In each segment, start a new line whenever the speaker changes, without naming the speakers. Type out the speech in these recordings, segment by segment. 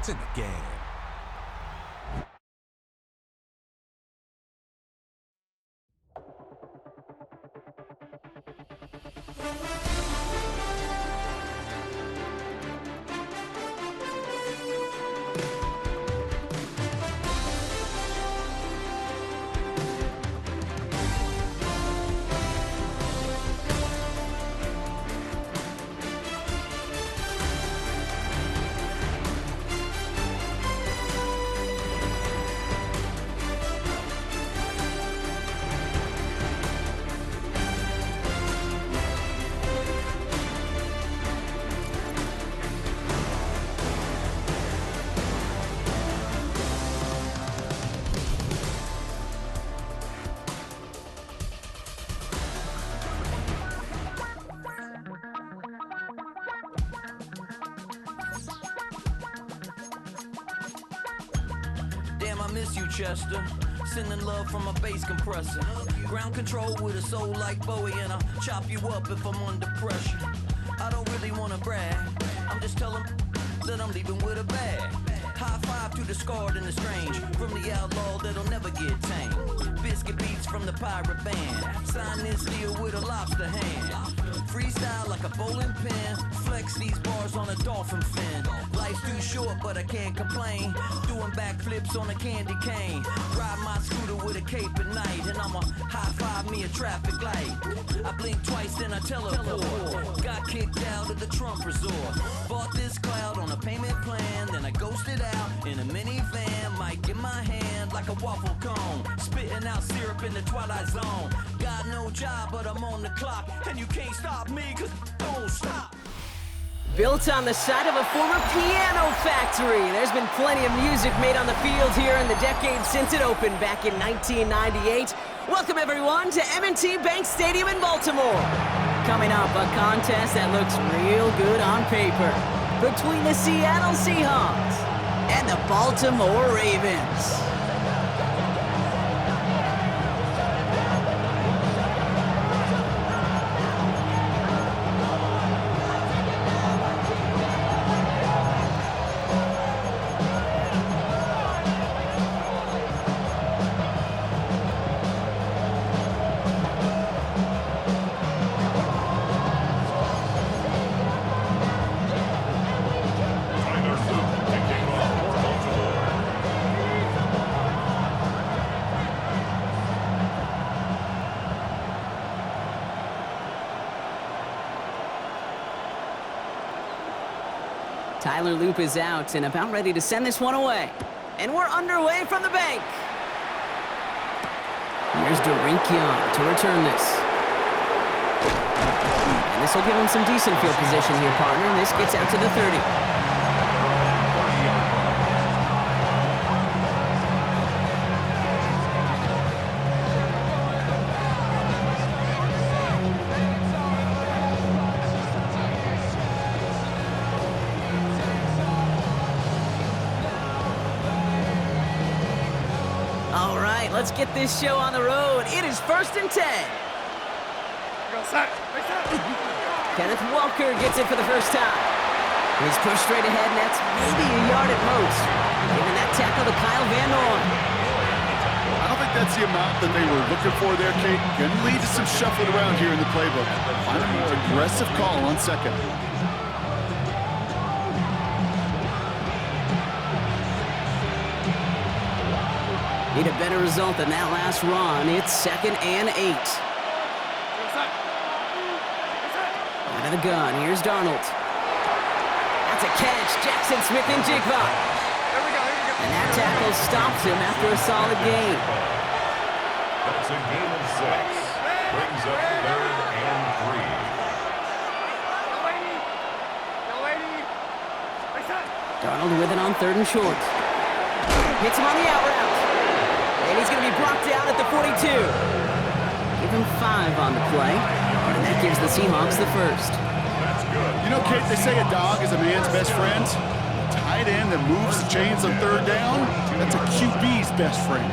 points in the game.
I miss you, Chester. Sending love from a bass compressor. Ground control with a soul like Bowie, and I'll chop you up if I'm under pressure. I don't really wanna brag. I'm just telling that I'm leaving with a bag. High five to the scarred and the strange, from the outlaw that'll never get tamed. Biscuit beats from the pirate band. Sign this deal with a lobster hand. Freestyle like a bowling pin. Flex these bars on a dolphin fin. Life's too short, but I can't complain. Doing backflips on a candy cane. Ride my scooter with a cape at night, and I'ma high five me a traffic light. I blink twice, then I teleport. Got kicked out of the Trump resort. Bought this cloud on a payment plan, then I ghosted out in a minivan. Mic in my hand like a waffle cone. Spitting out syrup in the twilight zone. Got no job, but I'm on the clock, and you can't stop me, cause don't stop.
Built on the site of a former piano factory, there's been plenty of music made on the field here in the decade since it opened back in 1998. Welcome everyone to M&T Bank Stadium in Baltimore. Coming up, a contest that looks real good on paper between the Seattle Seahawks and the Baltimore Ravens. Tyler Loop is out and about ready to send this one away. And we're underway from the bank. Here's Young to return this. And this will give him some decent field position here, partner. And this gets out to the 30. Let's get this show on the road. It is 1st and 10. Kenneth Walker gets it for the first time. He's pushed straight ahead, and that's maybe a yard at most. Giving that tackle to Kyle Van Noy.
I don't think that's the amount that they were looking for there, Kate. Going to lead to some shuffling around here in the playbook. Find a more aggressive call on second.
Need a better result than that last run. It's 2nd and 8. Out of the gun. Here's Darnold. That's a catch. Jackson Smith-Njigba. And that tackle stops him after a solid gain.
That's a gain of 6. Brings up 3rd and 3.
Darnold with it on 3rd and short. Hits him on the out route. And he's going to be brought down at the 42. Give him 5 on the play. And that gives the Seahawks the first.
That's good.
You know, Kate, they say a dog is a man's best friend. A tight end that moves the chains on 3rd down, that's a QB's best friend.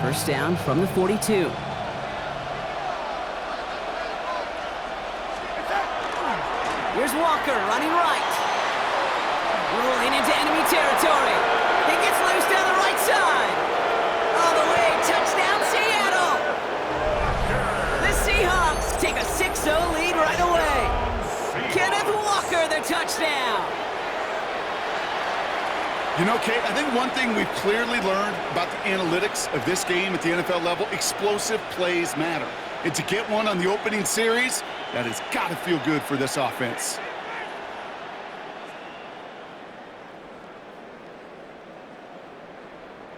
First down from the 42. Here's Walker running right. rolling into enemy territory. He gets loose down the right side. All the way, touchdown Seattle. The Seahawks take a 6-0 lead right away. Kenneth Walker, the touchdown.
You know, Kate, I think one thing we've clearly learned about the analytics of this game at the NFL level, explosive plays matter. And to get one on the opening series, that has got to feel good for this offense.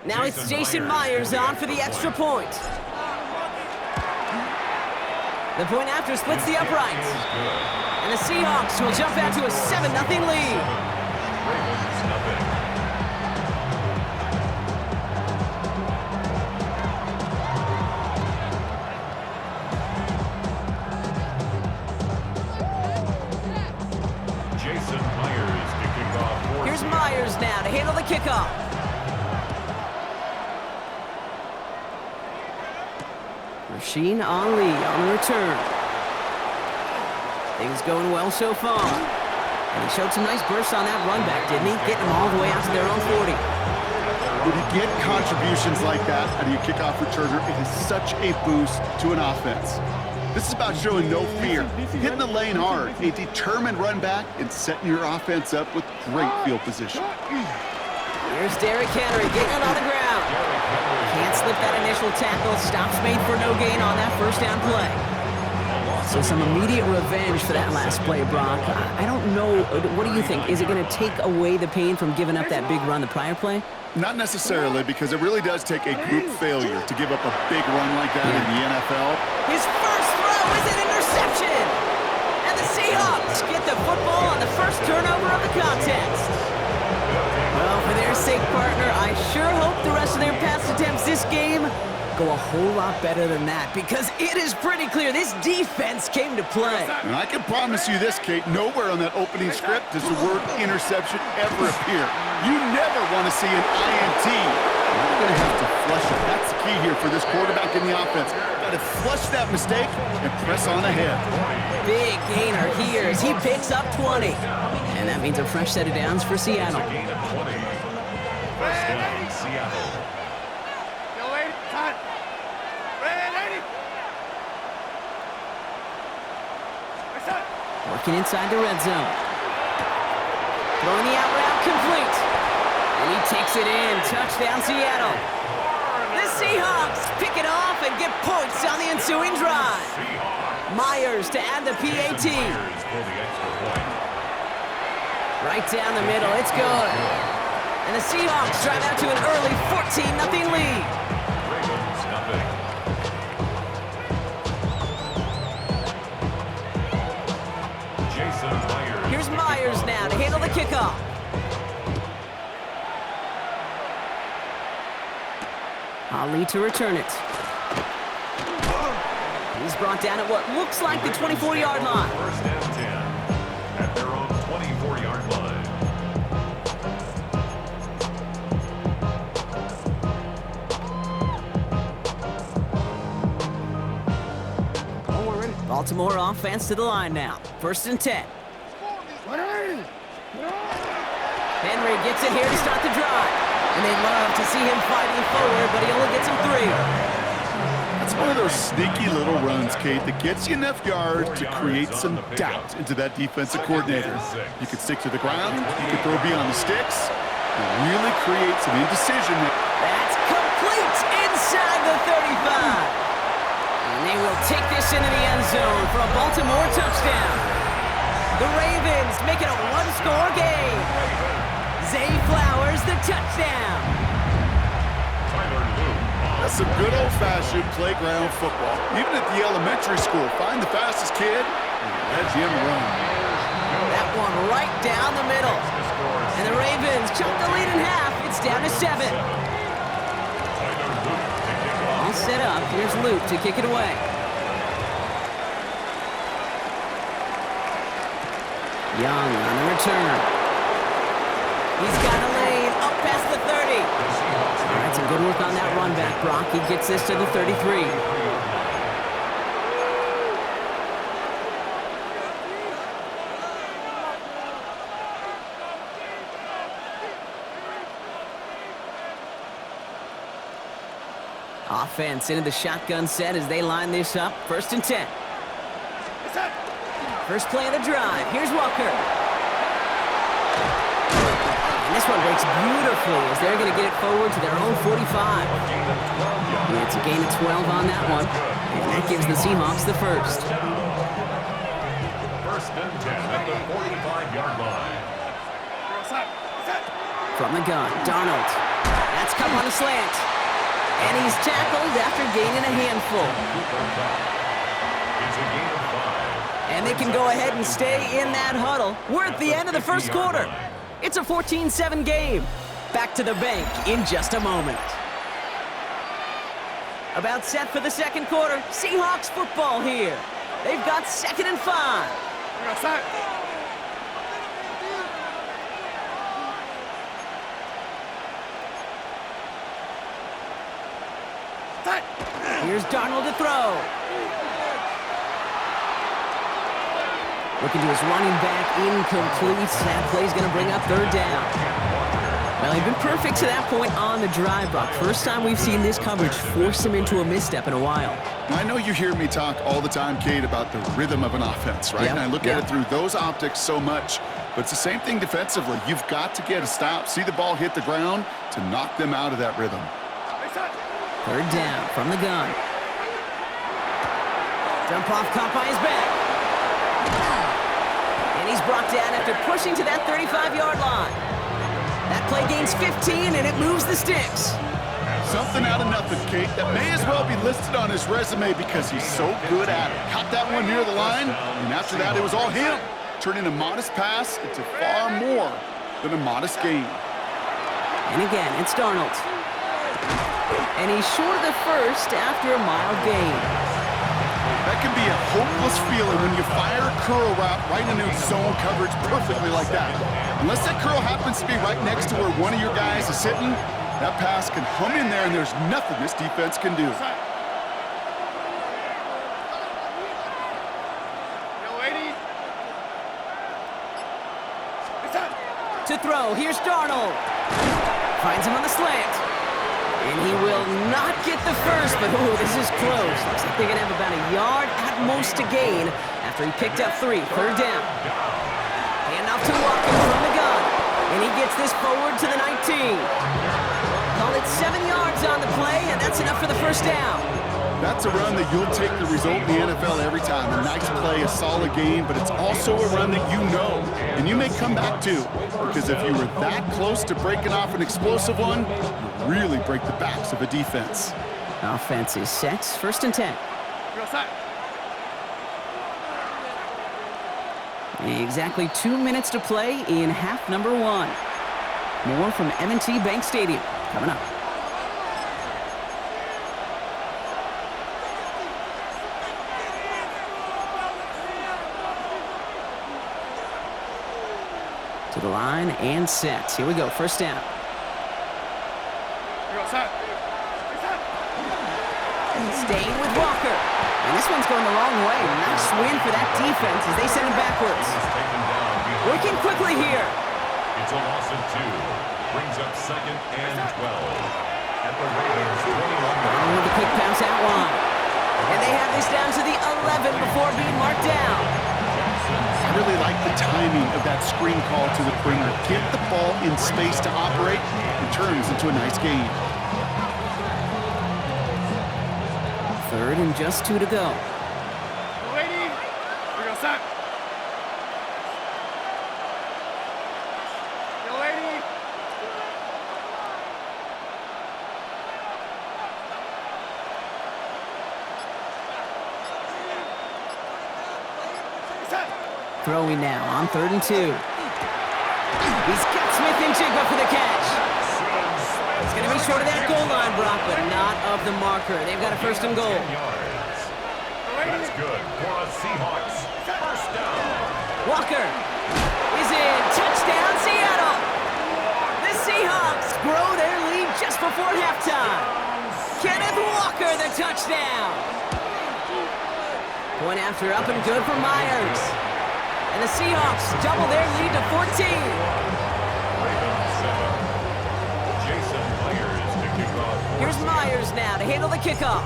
Now it's Jason Myers on for the extra point. The point after splits the uprights. And the Seahawks will jump out to a 7-0 lead. Here's Myers now to handle the kickoff. Rasheen Ali on the return. Things going well so far. And he showed some nice bursts on that run back, didn't he? Getting them all the way out to their own 40.
When you get contributions like that out of your kickoff returner, it is such a boost to an offense. This is about showing no fear, hitting the lane hard, a determined run back, and setting your offense up with great field position.
Here's Derrick Henry getting it on the ground. Can't slip that initial tackle. Stops made for no gain on that first down play. So some immediate revenge for that last play, Brock. I don't know. What do you think? Is it going to take away the pain from giving up that big run the prior play?
Not necessarily, because it really does take a group failure to give up a big run like that in the NFL.
His first throw is an interception. And the Seahawks get the football on the first turnover of the contest. Well, for their sake, partner, I sure hope the rest of their pass attempts this game go a whole lot better than that, because it is pretty clear this defense came to play.
And I can promise you this, Kate, nowhere on that opening script does the word interception ever appear. You never want to see an INT. You're going to have to flush it. That's the key here for this quarterback in the offense. Got to flush that mistake and press on ahead.
Big gainer here as he picks up 20. And that means a fresh set of downs for Seattle.
First down, Seattle.
Working inside the red zone. Throwing the out route complete. And he takes it in. Touchdown, Seattle. The Seahawks pick it off and get points on the ensuing drive. Myers to add the PAT. Right down the middle. It's good. And the Seahawks drive out to an early 14-0 lead. Here's Myers now to handle the kickoff. Ali to return it. He's brought down at what looks like the 24-yard line.
First and 10 at their own 24-yard line.
Baltimore offense to the line now. First and 10. Henry gets it here to start the drive. And they love to see him fighting forward, but he only gets him 3.
That's one of those sneaky little runs, Kate, that gets you enough yards to create some doubt into that defensive coordinator. You can stick to the ground, you can throw beyond the sticks, and really create some indecision.
That's complete inside the 35. And they will take this into the end zone for a Baltimore touchdown. The Ravens make it a one-score game. Zay Flowers, the touchdown.
That's some good old-fashioned playground football. Even at the elementary school, find the fastest kid and let him run.
That one right down the middle. And the Ravens chop the lead in half. It's down to 7. All set up. Here's Luke to kick it away. Young on the return. He's got a lane up past the 30. All right, some good work on that run back, Brock. He gets this to the 33. Offense into the shotgun set as they line this up. 1st and 10. First play of the drive. Here's Walker. And this one breaks beautifully as they're going to get it forward to their own 45. And it's a gain of 12 on that one. And that gives the Seahawks the first.
1st and 10 at the 45-yard line.
From the gun, Darnold. That's come on a slant. And he's tackled after gaining a handful.
It's a gain of 5.
And they can go ahead and stay in that huddle. We're at the end of the first quarter. It's a 14-7 game. Back to the bank in just a moment. About set for the second quarter. Seahawks football here. They've got 2nd and 5. Here's Darnold to throw. Looking to his running back, incomplete. That play's going to bring up 3rd down. Well, he's been perfect to that point on the drive, Buck. First time we've seen this coverage force him into a misstep in a while.
I know you hear me talk all the time, Kate, about the rhythm of an offense, right?
Yep.
And I look at it through those optics so much. But it's the same thing defensively. You've got to get a stop, see the ball hit the ground to knock them out of that rhythm.
3rd down from the gun. Jump off caught by his back. And he's brought down after pushing to that 35-yard line. That play gains 15, and it moves the sticks.
Something out of nothing, Kate. That may as well be listed on his resume because he's so good at it. Caught that one near the line, and after that, it was all him. Turning a modest pass into far more than a modest gain.
And again, it's Darnold. And he's short of the first after a mild gain.
That can be a hopeless feeling when you fire a curl route right into zone coverage perfectly like that. Unless that curl happens to be right next to where one of your guys is sitting, that pass can hum in there and there's nothing this defense can do.
To throw, here's Darnold. Finds him on the slant. And he will not get the first, but oh, this is close. Looks like they're going to have about a yard at most to gain after he picked up 3. 3rd down. Hand off to Walker from the gun. And he gets this forward to the 19. Call it 7 yards on the play, and that's enough for the first down.
That's a run that you'll take the result in the NFL every time. A nice play, a solid game, but it's also a run that you know, and you may come back to. Because if you were that close to breaking off an explosive one, you really break the backs of a defense.
Offense is set. 1st and 10. Exactly 2 minutes to play in half number 1. More from M&T Bank Stadium coming up. To the line and set. Here we go. 1st down. Staying with Walker. And this one's going the wrong way. Nice win for that defense as they send him backwards. Working quickly here.
It's a loss of 2. Brings up 2nd and 12. At the Ravens 21.
With a quick pass out wide. And they have this down to the 11 before being marked down.
I really like the timing of that screen call to the perimeter. Get the ball in space to operate and turns into a nice gain.
3rd and just 2 to go. Throwing now on 3rd and 2. He's got Smith and Jigba for the catch. It's going to be short of that goal line, Brock, but not of the marker. They've got a 1st and goal.
That's good for a Seahawks 1st down.
Walker is in. Touchdown, Seattle. The Seahawks grow their lead just before halftime. Kenneth Walker, the touchdown. Point after up and good for Myers. And the Seahawks double their lead to 14.
Ravens 7. Jason Myers to kick off for
Here's Myers now to handle the kickoff.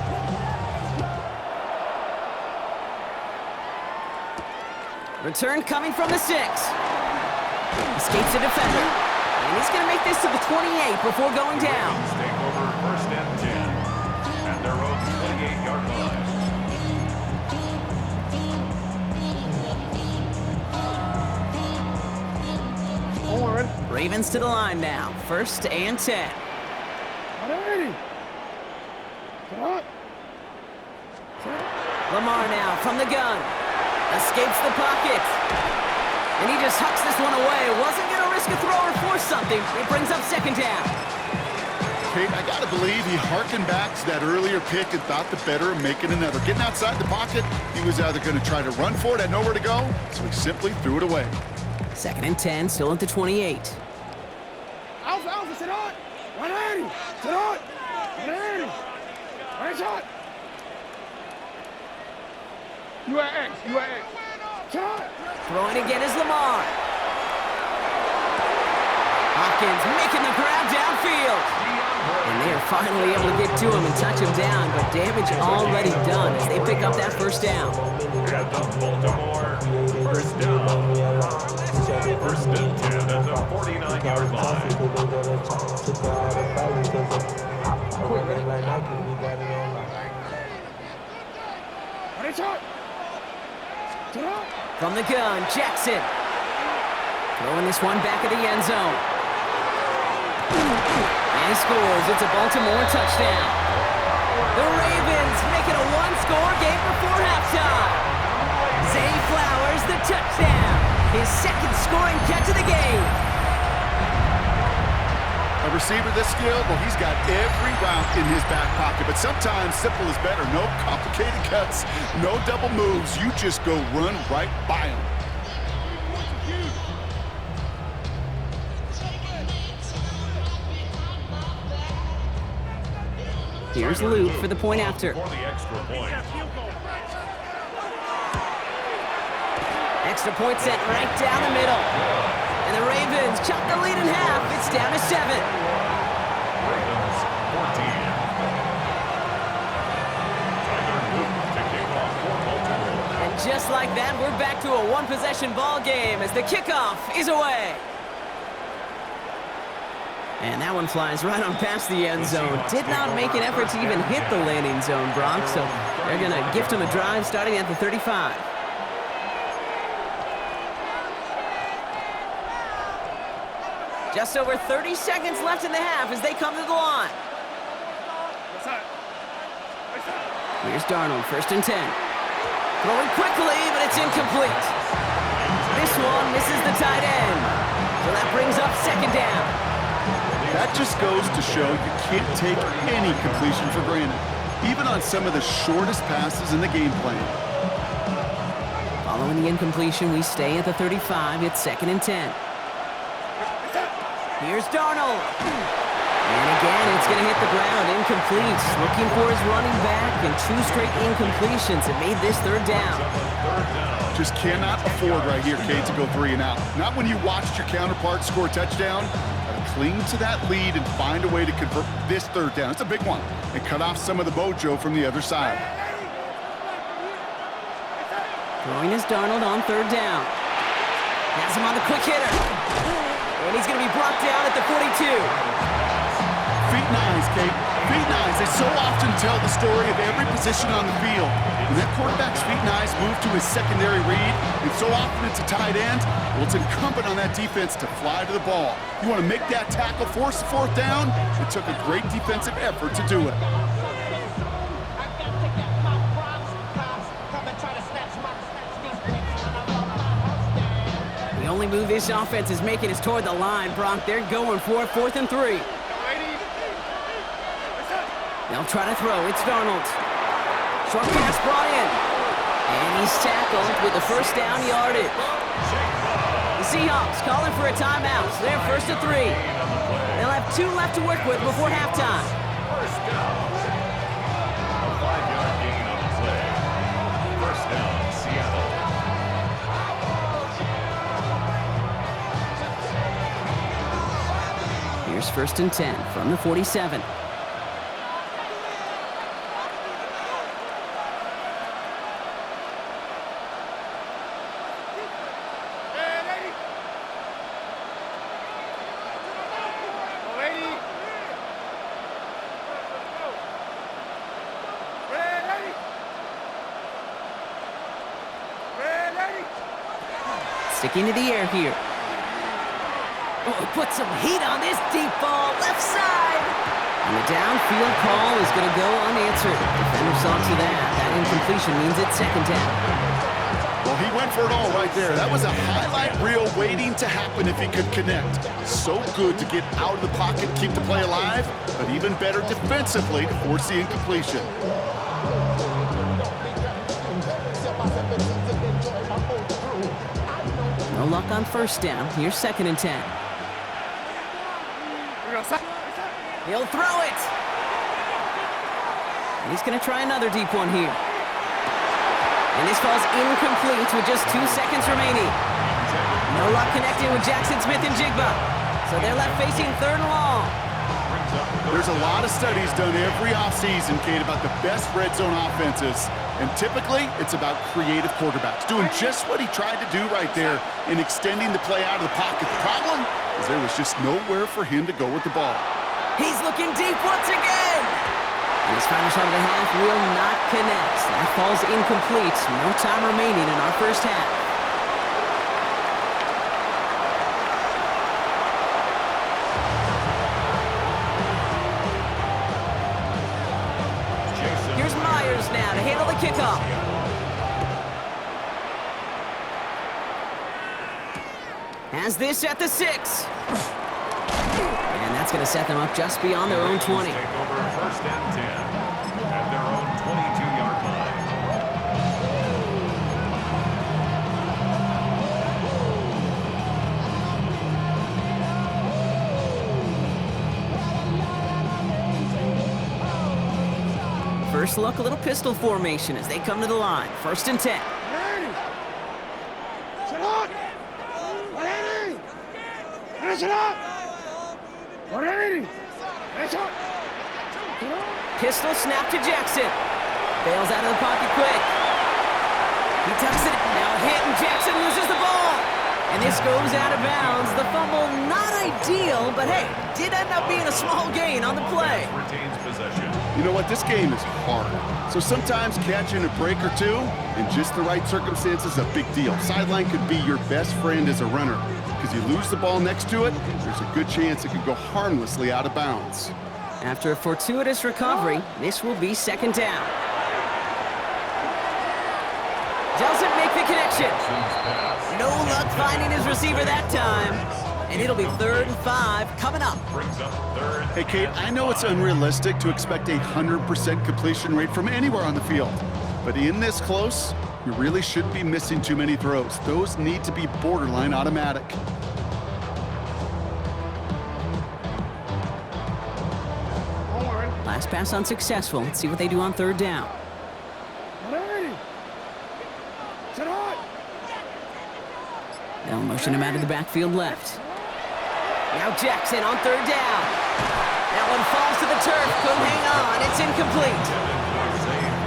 Return coming from the 6. Escapes the defender. And he's going to make this to the 28 before going down.
Take over first and 10 at their own 28-yard line.
Ravens to the line now. First and 10. Lamar now from the gun. Escapes the pocket. And he just hucks this one away. Wasn't going to risk a throw or force something. It brings up second down.
Kate, I got to believe he harkened back to that earlier pick and thought the better of making another. Getting outside the pocket, he was either going to try to run for it, had nowhere to go, so he simply threw it away.
Second and 10, still at the 28.
Alpha, sit on! 180! Sit on! 180! Right shot! You are X. Shot!
Throwing again is Lamar. Hopkins making the grab downfield. And they are finally able to get to him and touch him down, but damage already done as they pick up that first down.
At the Baltimore first down. First and 10 at the 49-yard line.
Right shot!
From the gun, Jackson. Throwing this one back of the end zone. And he scores. It's a Baltimore touchdown. The Ravens make it a one-score game before halftime. Zay Flowers, the touchdown. His second scoring catch of the game.
A receiver this skilled, well, he's got every route in his back pocket, but sometimes simple is better. No complicated cuts, no double moves. You just go run right by him.
Here's Luke for the point after.
For the extra point.
Extra point set right down the middle. And the Ravens chop the lead in half. It's down to 7.
Ravens 14. Tyler Luke to kick off for Baltimore.
And just like that, we're back to a one-possession ball game as the kickoff is away. And that one flies right on past the end zone. Did not make an effort to even hit the landing zone, Bronx, so they're going to gift him a drive starting at the 35. Just over 30 seconds left in the half as they come to the line. Here's Darnold, first and 10. Throwing quickly, but it's incomplete. This one misses the tight end. So that brings up second down.
That just goes to show you can't take any completion for granted, even on some of the shortest passes in the game plan.
Following the incompletion, we stay at the 35. It's second and 10. Here's Darnold. And again, it's going to hit the ground. Incomplete. Looking for his running back, and 2 straight incompletions have made this third down.
Just cannot afford right here, Kate, to go 3 and out. Not when you watched your counterpart score a touchdown. Cling to that lead and find a way to convert this third down. It's a big one. And cut off some of the mojo from the other side.
Throwing is Darnold on third down. Has him on the quick hitter. And he's going to be brought down at the 42.
Feet and eyes, Kate. Feet and eyes. They so often tell the story of every position on the field. When that quarterback's feet and eyes move to his secondary read, and so often it's a tight end, well, it's incumbent on that defense to fly to the ball. You want to make that tackle, force the fourth down? It took a great defensive effort to do it.
The only move this offense is making is toward the line, Bronk. They're going for it, 4th and 3. They'll try to throw. It's Darnold. Short pass brought in. And he's tackled with the first down yardage. The Seahawks calling for a timeout. So they're 1st and 3. They'll have 2 left to work with before halftime.
First down. A 5-yard gain on the play. First down, Seattle.
Here's 1st and 10 from the 47. Sticking to the air here. Oh, put some heat on this deep ball, left side. And the downfield call is going to go unanswered. Defender saw to that. That incompletion means it's second down.
Well, he went for it all right there. That was a highlight reel waiting to happen if he could connect. So good to get out of the pocket, keep the play alive, but even better defensively to force the incompletion.
No luck on first down. Here's second and 10. He'll throw it. And he's going to try another deep one here. And this falls incomplete with just 2 seconds remaining. No luck connecting with Jackson Smith and Jigba. So they're left facing third and long.
There's a lot of studies done every offseason, Kate, about the best red zone offenses. And typically, it's about creative quarterbacks, doing just what he tried to do right there and extending the play out of the pocket. The problem is there was just nowhere for him to go with the ball.
He's looking deep once again. And his final shot of the half will not connect. That falls incomplete. No time remaining in our first half. Here's Myers now to handle the kickoff. Has this at the 6. And that's going to set them up just beyond their own 20.
Take over first and 10 at their own 22-yard line.
First look, a little pistol formation as they come to the line. First and 10. Pistol snap to Jackson. Bails out of the pocket quick. He tucks it. Now a hit, and Jackson loses the ball. And this goes out of bounds. The fumble, not ideal, but hey, did end up being a small gain on the play.
Retains possession.
You know what? This game is hard. So sometimes catching a break or two in just the right circumstances is a big deal. Sideline could be your best friend as a runner because you lose the ball next to it, there's a good chance it could go harmlessly out of bounds.
After a fortuitous recovery, this will be second down. Doesn't make the connection. No luck finding his receiver that time. And it'll be 3rd and 5 coming up.
Brings up third.
Hey, Kate, I know it's unrealistic to expect a 100% completion rate from anywhere on the field. But in this close, you really shouldn't be missing too many throws. Those need to be borderline automatic.
Last pass unsuccessful. Let's see what they do on 3rd down. They'll motion him out of the backfield left. Now Jackson on 3rd down. That one falls to the turf. Couldn't hang on. It's incomplete.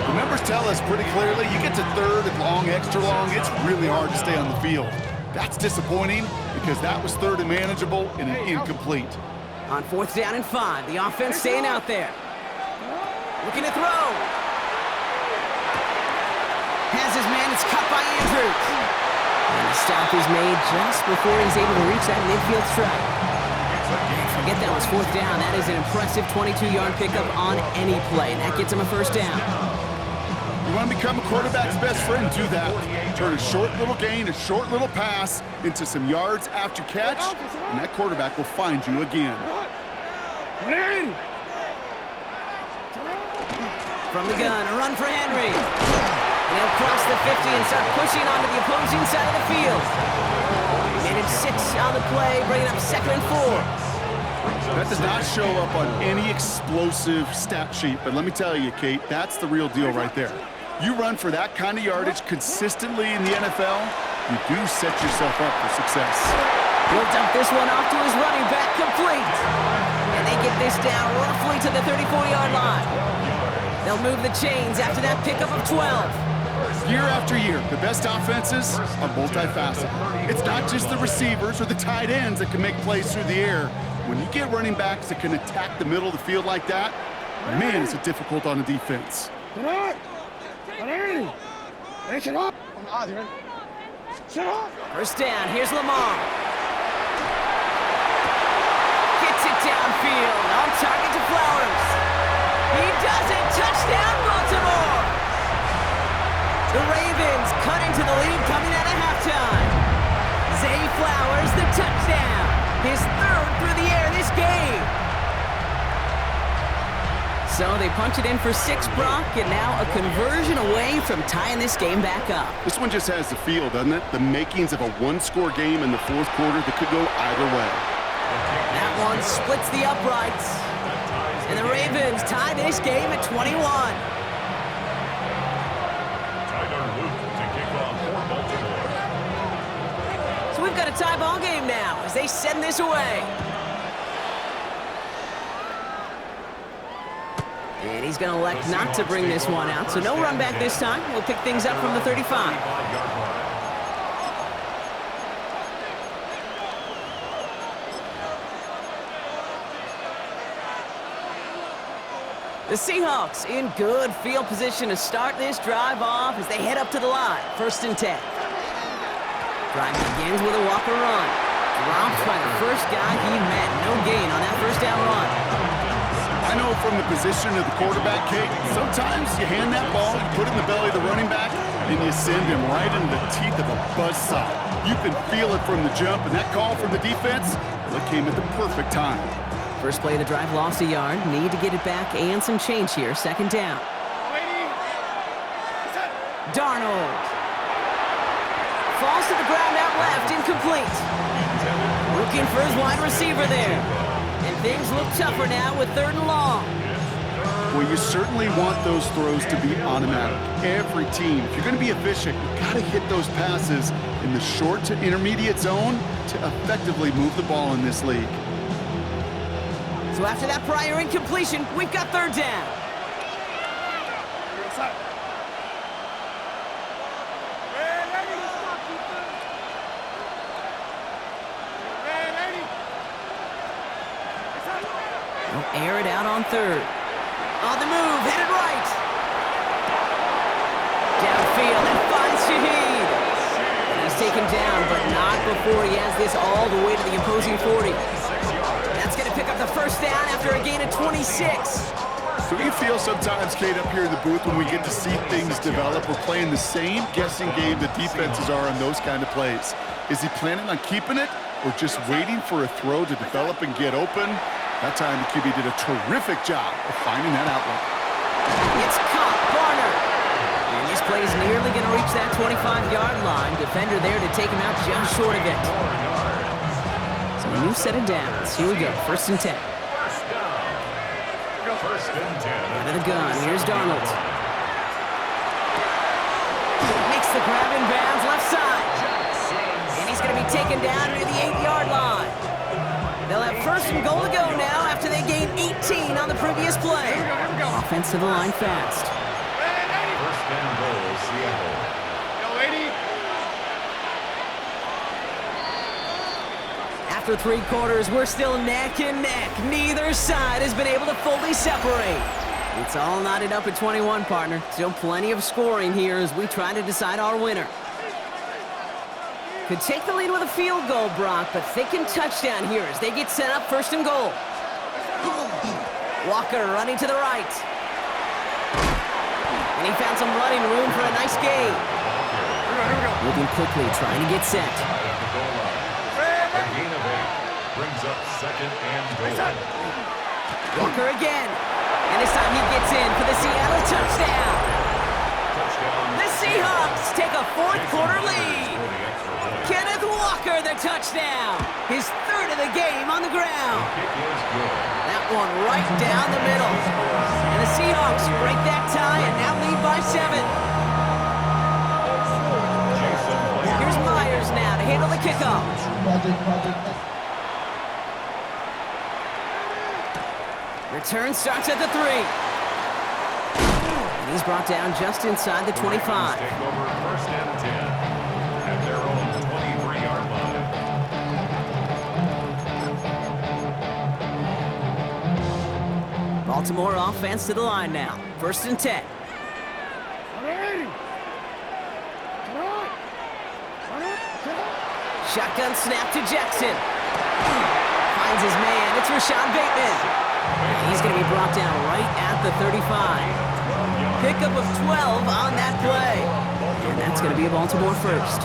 The numbers tell us pretty clearly, you get to 3rd and long, extra long, it's really hard to stay on the field. That's disappointing because that was 3rd and manageable and an incomplete.
On 4th down and 5, the offense staying out there. Looking to throw. Has his man, it's cut by Andrews. And the stop is made just before he's able to reach that midfield strike. Forget that was 4th down. That is an impressive 22-yard pickup on any play, and that gets him a first down.
You want to become a quarterback's best friend, do that. Turn a short little gain, a short little pass into some yards after catch, and that quarterback will find you again.
From the gun, a run for Henry. And he'll cross the 50 and start pushing onto the opposing side of the field. Made him 6 on the play, bringing up 2nd and 4.
That does not show up on any explosive stat sheet, but let me tell you, Kate, that's the real deal right there. You run for that kind of yardage consistently in the NFL, you do set yourself up for success.
He'll dump this one off to his running back, complete. And they get this down roughly to the 34-yard line. They'll move the chains after that pickup of 12.
Year after year, the best offenses are multifaceted. It's not just the receivers or the tight ends that can make plays through the air. When you get running backs that can attack the middle of the field like that, man, is it difficult on the defense.
Sit on.
First down, here's Lamar. Gets it downfield, on target to Flowers. He does it, touchdown Baltimore! The Ravens cut into the lead coming out of halftime. Zay Flowers, the touchdown. His third through the air this game. So they punch it in for 6, Brock, and now a conversion away from tying this game back up.
This one just has the feel, doesn't it? The makings of a one-score game in the fourth quarter that could go either way.
That one splits the uprights. And the Ravens tie this game at 21.
Tyler Luke to kick off for Baltimore.
So we've got a tie ball game now as they send this away. And he's going to elect not to bring this one out. So no run back this time. We'll pick things up from the 35. The Seahawks in good field position to start this drive off as they head up to the line. 1st and 10. Drive begins with a Walker run. Dropped by the first guy he met. No gain on that first down run.
I know from the position of the quarterback, Kate, sometimes you hand that ball, you put it in the belly of the running back, and you send him right into the teeth of a buzzsaw. You can feel it from the jump, and that call from the defense, well, it came at the perfect time.
First play of the drive lost a yard. Need to get it back and some change here. 2nd down. Darnold. Falls to the ground out left, incomplete. Looking for his wide receiver there. And things look tougher now with 3rd and long.
Well, you certainly want those throws to be automatic. Every team, if you're going to be efficient, you've got to hit those passes in the short to intermediate zone to effectively move the ball in this league.
So after that prior incompletion, we've got 3rd down. They'll air it out on 3rd. On the move, headed right. Downfield, and finds Shaheed. He's taken down, but not before he has this all the way to the opposing 40. That's going to pick up the first down after a gain of 26.
So do you feel sometimes, Kate, up here in the booth when we get to see things develop, we're playing the same guessing game the defenses are on those kind of plays? Is he planning on keeping it or just waiting for a throw to develop and get open? That time the QB did a terrific job of finding that outlet.
It's caught, Barner. And this play is nearly going to reach that 25-yard line. Defender there to take him out just short of it. So a new set of downs. Here we go, 1st and 10.
First and 10.
Out of the gun, here's Darnold. Makes the grab in bounds, left side. And he's going to be taken down near the 8-yard line. They'll have 1st and goal to go now after they gained 18 on the previous play. Offense to the line fast.
First and goal, Seattle.
After 3 quarters, we're still neck and neck. Neither side has been able to fully separate. It's all knotted up at 21, partner. Still plenty of scoring here as we try to decide our winner. Could take the lead with a field goal, Brock, but thinking touchdown here as they get set up 1st and goal. Walker running to the right. And he found some running room for a nice gain. Moving quickly, trying to get set.
A gain of 8 brings up 2nd and goal.
Walker again. And this time he gets in for the Seattle touchdown. The Seahawks take a 4th quarter lead. Kenneth Walker, the touchdown. His 3rd of the game on the ground. That one right down the middle. And the Seahawks break that tie and now lead by 7. Here's Myers now to handle the kickoff. Return starts at the 3. And he's brought down just inside the 25.
Take over 1st and 10 at their own 23-yard line.
Baltimore offense to the line now. 1st and 10. Shotgun snap to Jackson. Finds his man. It's Rashad Bateman. He's going to be brought down right at the 35. Pickup of 12 on that play. And that's going to be a Baltimore first.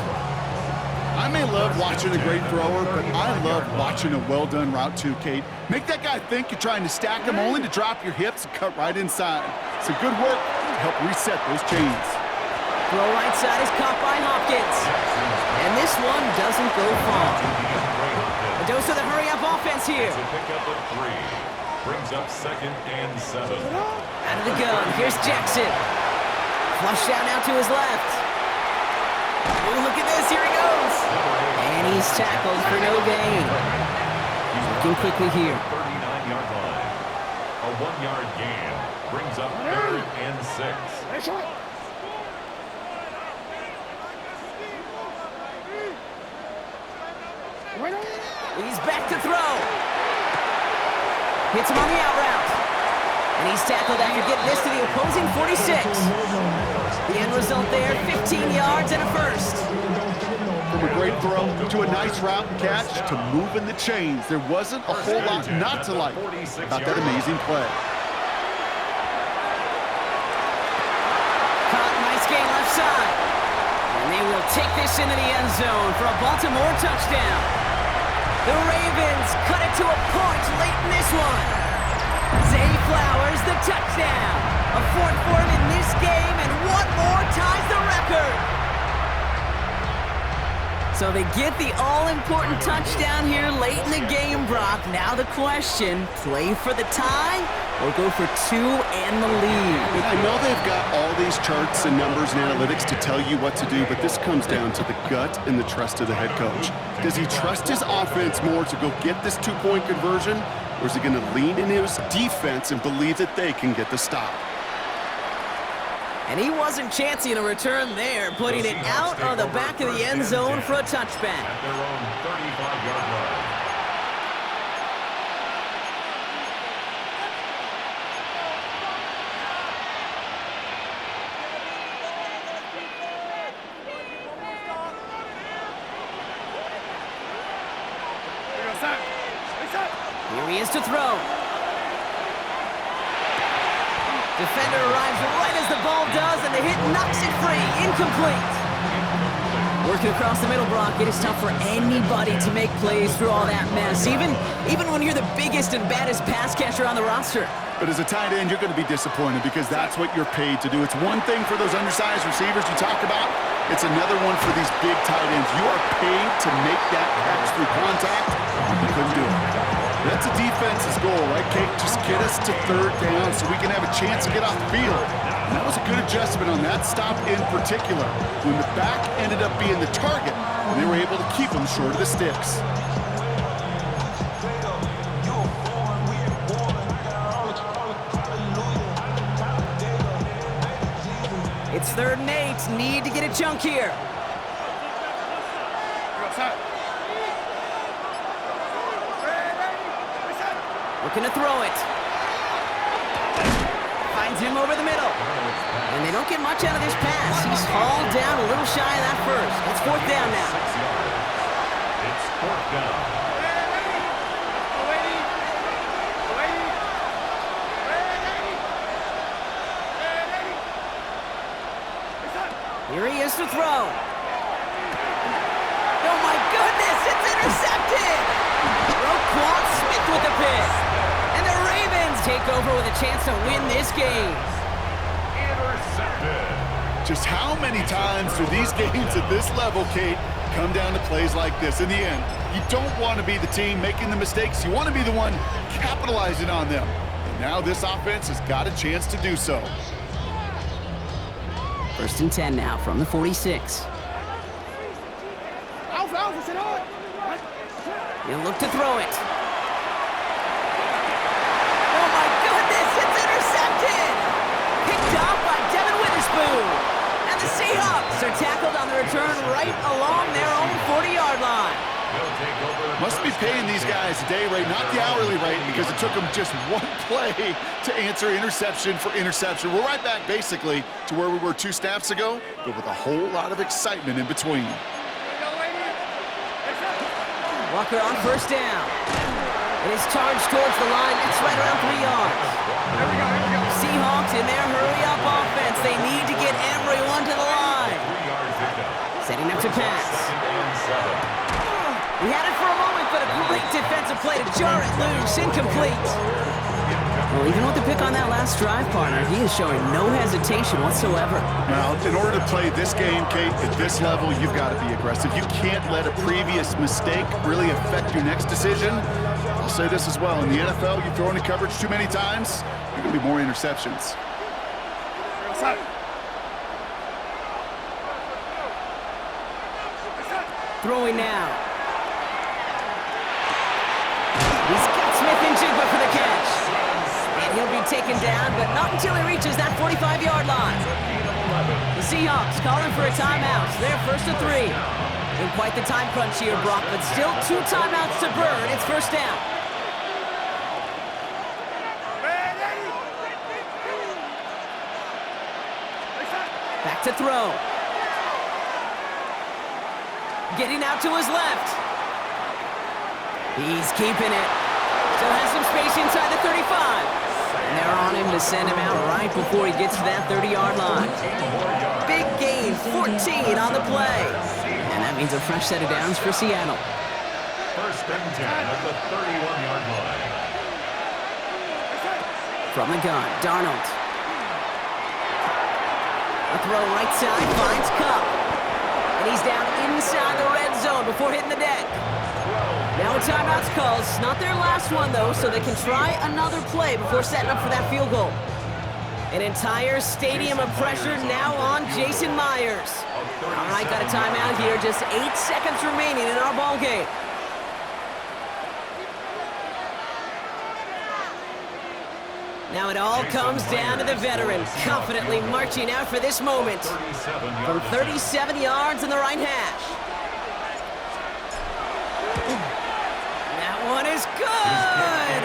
I may love watching a great thrower, but I love watching a well-done route too, Kate. Make that guy think you're trying to stack him only to drop your hips and cut right inside. Some good work to help reset those chains.
Throw right side is caught by Hopkins. And this one doesn't go far. A dose of the hurry-up offense here.
It's a pickup of 3. Brings up 2nd and 7.
Out of the gun, here's Jackson. Flush down now to his left. Oh, look at this, here he goes. And he's tackled for no gain. Looking quickly here.
39-yard line. A 1-yard gain. Brings up 3rd and 6.
He's back to throw. Hits him on the out route. And he's tackled after getting this to the opposing 46. The end result there, 15 yards and a first.
From a great throw to a nice route and catch to moving the chains. There wasn't a whole lot not to like about that amazing play.
Caught, nice gain left side. And they will take this into the end zone for a Baltimore touchdown. The Ravens cut it to a point late in this one. Zay Flowers, the touchdown. A 4th for him in this game, and one more ties the record. So they get the all-important touchdown here late in the game, Brock. Now the question, play for the tie or go for 2 and the lead?
I know they've got all these charts and numbers and analytics to tell you what to do, but this comes down to the gut and the trust of the head coach. Does he trust his offense more to go get this 2-point conversion, or is he going to lean in his defense and believe that they can get the stop?
And he wasn't chancing a return there, putting it out of the back of the end zone for a touchback.
At their own 35-yard line.
Here he is to throw. Defender arrives right as the ball does, and the hit knocks it free. Incomplete. Working across the middle, Brock, it is tough for anybody to make plays through all that mess, even when you're the biggest and baddest pass catcher on the roster.
But as a tight end, you're going to be disappointed because that's what you're paid to do. It's one thing for those undersized receivers you talk about. It's another one for these big tight ends. You are paid to make that catch through contact. You couldn't do it. That's a defense's goal, right, Kate? Just get us to 3rd down so we can have a chance to get off the field. And that was a good adjustment on that stop in particular. When the back ended up being the target, and they were able to keep him short of the sticks.
It's 3rd and 8. Need to get a chunk here. Looking to throw it. Finds him over the middle. And they don't get much out of this pass. He's hauled down a little shy of that first. It's 4th down now.
It's 4th down.
Here he is to throw. Oh my goodness, it's intercepted! Roquan Smith with the pick. And the Ravens take over with a chance to win this game.
Intercepted.
Just how many times do these games at this level, Kate, come down to plays like this? In the end, you don't want to be the team making the mistakes. You want to be the one capitalizing on them. And now this offense has got a chance to do so.
1st and 10 now from the 46.
Alpha, sit on.
He'll look to throw it. Oh my goodness, it's intercepted! Picked off by Devin Witherspoon. And the Seahawks are tackled on the return right along their own 40-yard line.
Must be paying these guys a day rate, not the hourly rate, because it took them just one play to answer interception for interception. We're right back basically to where we were 2 snaps ago, but with a whole lot of excitement in between.
Walker on first down. It is charged towards the line. It's right around 3 yards.
Here we go.
Seahawks in their hurry-up offense. They need to get everyone to the line.
3 yard pickup.
Setting up to pass.
Second and 7.
He had it for a moment, but a great defensive play to jar it loose. Incomplete. Well, even with the pick on that last drive, partner, he is showing no hesitation whatsoever.
Now, in order to play this game, Kate, at this level, you've got to be aggressive. You can't let a previous mistake really affect your next decision. I'll say this as well. In the NFL, you throw into coverage too many times, you're going to be more interceptions.
Throwing now. He's got Smith and Jigba for the catch. And he'll be taken down, but not until he reaches that 45-yard line. The Seahawks calling for a timeout. They're first and 3. In quite the time crunch here, Brock, but still 2 timeouts to burn. It's first down. Back to throw. Getting out to his left. He's keeping it. Still has some space inside the 35. And they're on him to send him out right before he gets to that 30-yard line. Big gain, 14 on the play. And that means a fresh set of downs for Seattle.
First and 10 at the 31-yard line.
From the gun, Darnold. A throw right side, finds Cup. And he's down inside the red zone before hitting the deck. Now a timeout's called. It's not their last one, though, so they can try another play before setting up for that field goal. An entire stadium of pressure now on Jason Myers. All right, got a timeout here. Just 8 seconds remaining in our ball game. Now it all comes down to the veteran, confidently marching out for this moment. From 37 yards in the right hash. That one is good!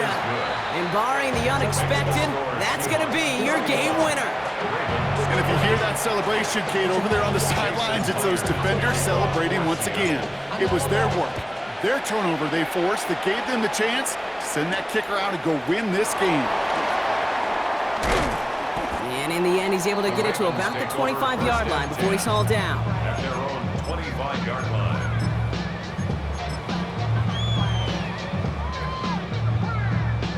And barring the unexpected, that's going to be your game winner.
And if you hear that celebration, Kate, over there on the sidelines, it's those defenders celebrating once again. It was their work, their turnover they forced that gave them the chance to send that kicker out and go win this game.
And in the end, he's able to get it to about the 25-yard line before he's hauled down.
At their own 25-yard line.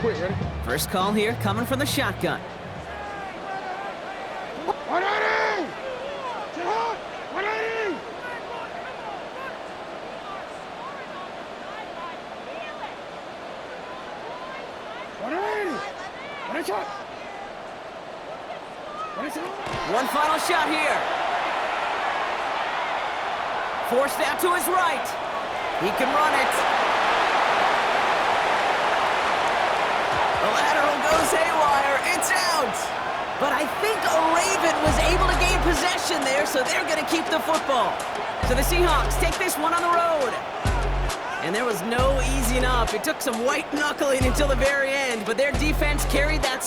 Quick, ready?
First call here coming from the shotgun.
180! Get hot! 180! Shot!
One final shot here. Forced out to his right. He can run it. The lateral goes haywire. It's out. But I think a Raven was able to gain possession there, so they're going to keep the football. So the Seahawks take this one on the road. And there was no easing up. It took some white knuckling until the very end, but their defense carried that